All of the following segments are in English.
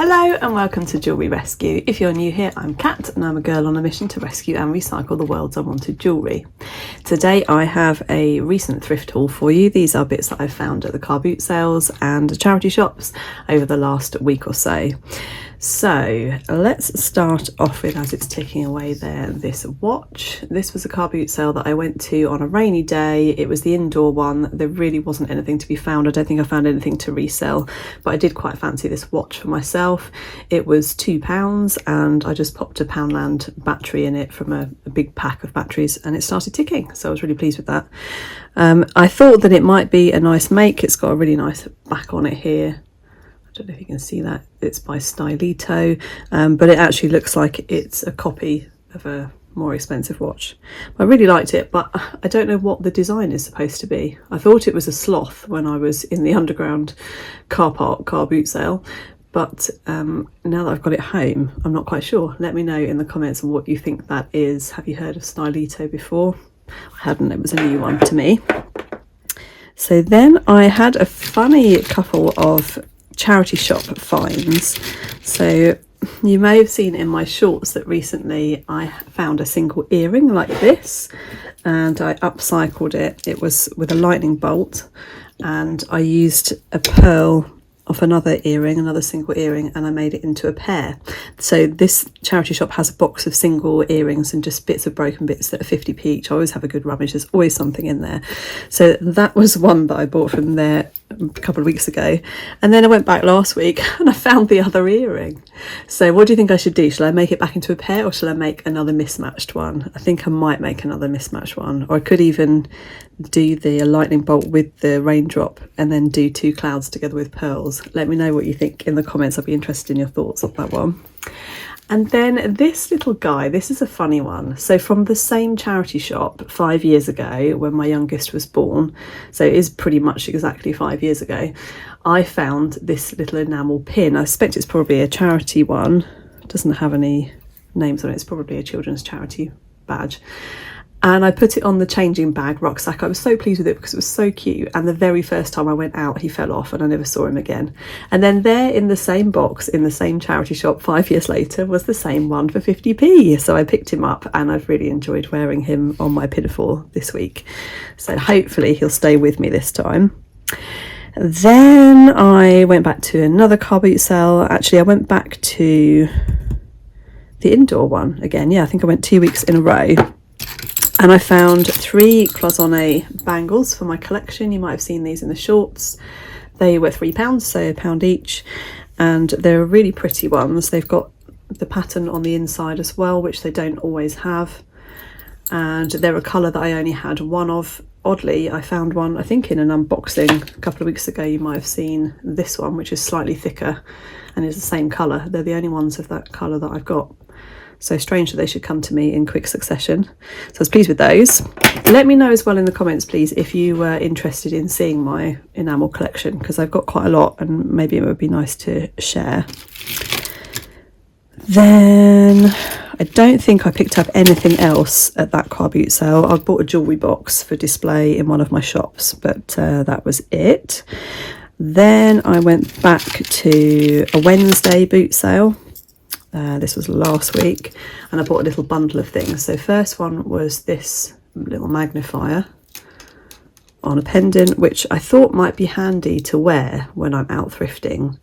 Hello and welcome to Jewellery Rescue. If you're new here, I'm Kat and I'm a girl on a mission to rescue and recycle the world's unwanted jewellery. Today I have a recent thrift haul for you. These are bits that I've found at the car boot sales and charity shops over the last week or so. So let's start off with, as it's ticking away there, this watch. This was a car boot sale that I went to on a rainy day. It was the indoor one. There really wasn't anything to be found. I don't think I found anything to resell, but I did quite fancy this watch for myself. It was £2 and I just popped a Poundland battery in it from a big pack of batteries and it started ticking. So I was really pleased with that. I thought that it might be a nice make. It's got a really nice back on it here. I don't know if you can see that. It's by Stylito, but it actually looks like it's a copy of a more expensive watch. I really liked it, but I don't know what the design is supposed to be. I thought it was a sloth when I was in the underground car park car boot sale, but now that I've got it home, I'm not quite sure. Let me know in the comments what you think that is. Have you heard of Stylito before? I hadn't. It was a new one to me. So then I had a funny couple of charity shop finds. So you may have seen in my shorts that recently I found a single earring like this and I upcycled it. It was with a lightning bolt and I used a pearl off another earring, another single earring, and I made it into a pair. So this charity shop has a box of single earrings and just bits of broken bits that are 50p each. I always have a good rummage, there's always something in there. So that was one that I bought from there a couple of weeks ago, and then I went back last week and I found the other earring. So what do you think I should do? Shall I make it back into a pair or shall I make another mismatched one? I think I might make another mismatched one, or I could even do the lightning bolt with the raindrop and then do two clouds together with pearls. Let me know what you think in the comments. I'll be interested in your thoughts on that one. And then this little guy, this is a funny one. So from the same charity shop 5 years ago when my youngest was born, so it is pretty much exactly 5 years ago, I found this little enamel pin. I suspect it's probably a charity one. It doesn't have any names on it. It's probably a children's charity badge. And I put it on the changing bag rucksack. I was so pleased with it because it was so cute. And the very first time I went out, he fell off and I never saw him again. And then there in the same box, in the same charity shop 5 years later, was the same one for 50p. So I picked him up and I've really enjoyed wearing him on my pinafore this week. So hopefully he'll stay with me this time. Then I went back to another car boot sale. Actually, I went back to the indoor one again. Yeah, I think I went 2 weeks in a row. And I found 3 cloisonné bangles for my collection. You might have seen these in the shorts. They were £3, so £1 each. And they're really pretty ones. They've got the pattern on the inside as well, which they don't always have. And they're a colour that I only had one of. Oddly, I found one, I think in an unboxing a couple of weeks ago. You might have seen this one, which is slightly thicker and is the same colour. They're the only ones of that colour that I've got. So strange that they should come to me in quick succession. So I was pleased with those. Let me know as well in the comments, please, if you were interested in seeing my enamel collection, because I've got quite a lot and maybe it would be nice to share. Then I don't think I picked up anything else at that car boot sale. I bought a jewellery box for display in one of my shops, but that was it. Then I went back to a Wednesday boot sale. This was last week and I bought a little bundle of things. So first one was this little magnifier on a pendant, which I thought might be handy to wear when I'm out thrifting,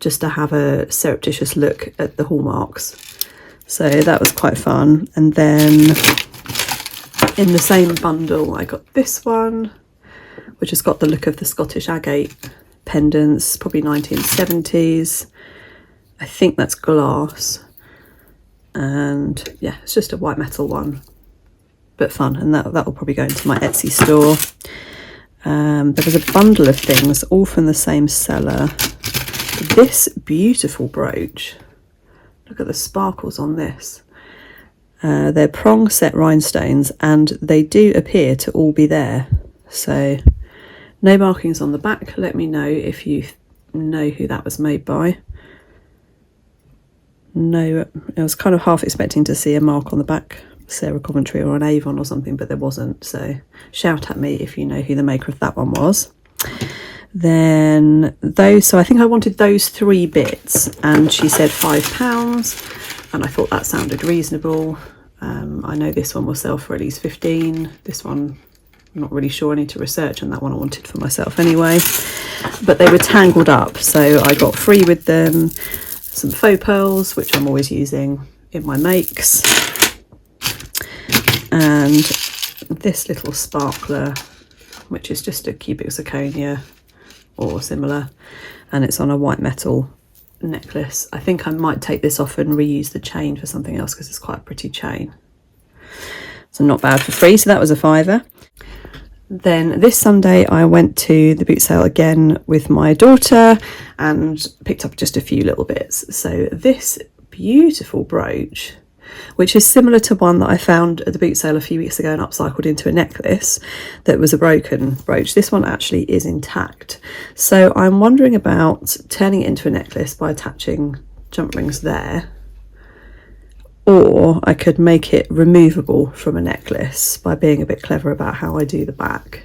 just to have a surreptitious look at the hallmarks. So that was quite fun. And then in the same bundle I got this one, which has got the look of the Scottish agate pendants, probably 1970s. I think that's glass, and yeah, it's just a white metal one, but fun, and that will probably go into my Etsy store. There was a bundle of things, all from the same seller. This beautiful brooch, look at the sparkles on this. They're prong set rhinestones, and they do appear to all be there. So no markings on the back. Let me know if you know who that was made by. No, I was kind of half expecting to see a mark on the back, Sarah Coventry or an Avon or something, but there wasn't. So shout at me if you know who the maker of that one was. Then those, so I think I wanted those 3 bits, and she said £5, and I thought that sounded reasonable. I know this one will sell for at least 15. This one, I'm not really sure. I need to research on that one. I wanted for myself anyway. But they were tangled up, so I got free with them some faux pearls, which I'm always using in my makes, and this little sparkler, which is just a cubic zirconia or similar, and it's on a white metal necklace. I think I might take this off and reuse the chain for something else because it's quite a pretty chain. So not bad for free. So that was a £5. Then this Sunday I went to the boot sale again with my daughter and picked up just a few little bits. So this beautiful brooch, which is similar to one that I found at the boot sale a few weeks ago and upcycled into a necklace that was a broken brooch. This one actually is intact. So I'm wondering about turning it into a necklace by attaching jump rings there, or I could make it removable from a necklace by being a bit clever about how I do the back,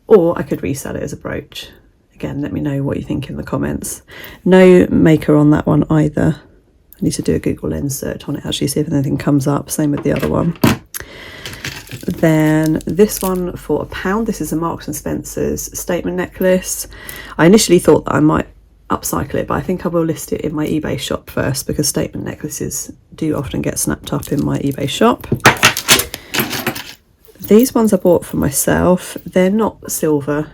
or I could resell it as a brooch. Again, let me know what you think in the comments. No maker on that one either. I need to do a Google Lens search on it actually, see if anything comes up. Same with the other one. Then this one for £1. This is a Marks and Spencer's statement necklace. I initially thought that I might upcycle it, but I think I will list it in my eBay shop first, because statement necklaces do often get snapped up in my eBay shop. These ones I bought for myself. They're not silver.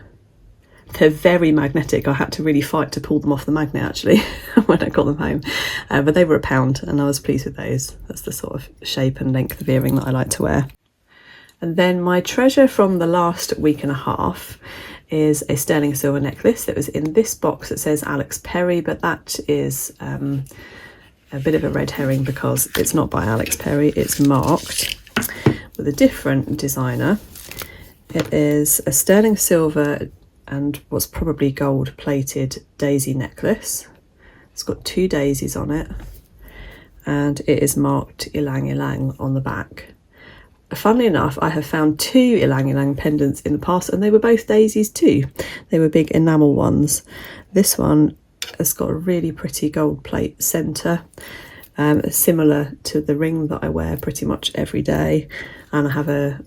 They're very magnetic. I had to really fight to pull them off the magnet actually when I got them home, but they were £1 and I was pleased with those. That's the sort of shape and length of earring that I like to wear. And then my treasure from the last week and a half is a sterling silver necklace that was in this box that says Alex Perry, but that is a bit of a red herring because it's not by Alex Perry. It's marked with a different designer. It is a sterling silver and what's probably gold plated daisy necklace. It's got 2 daisies on it, and it is marked Ilang Ilang on the back. Funnily enough, I have found 2 Ilang Ilang pendants in the past, and they were both daisies too. They were big enamel ones. This one has got a really pretty gold plate centre, similar to the ring that I wear pretty much every day, and I have a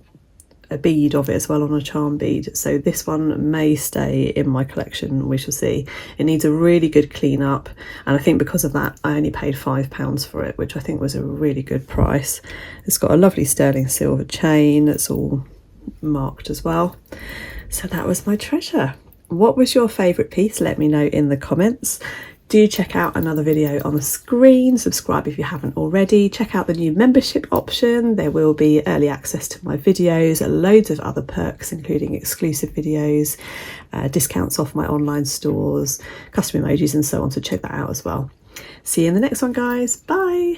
bead of it as well on a charm bead. So this one may stay in my collection, we shall see. It needs a really good clean up, and I think because of that I only paid £5 for it, which I think was a really good price. It's got a lovely sterling silver chain that's all marked as well. So that was my treasure. What was your favourite piece? Let me know in the comments. Do check out another video on the screen. Subscribe if you haven't already. Check out the new membership option. There will be early access to my videos, loads of other perks, including exclusive videos, discounts off my online stores, custom emojis and so on. So check that out as well. See you in the next one, guys. Bye.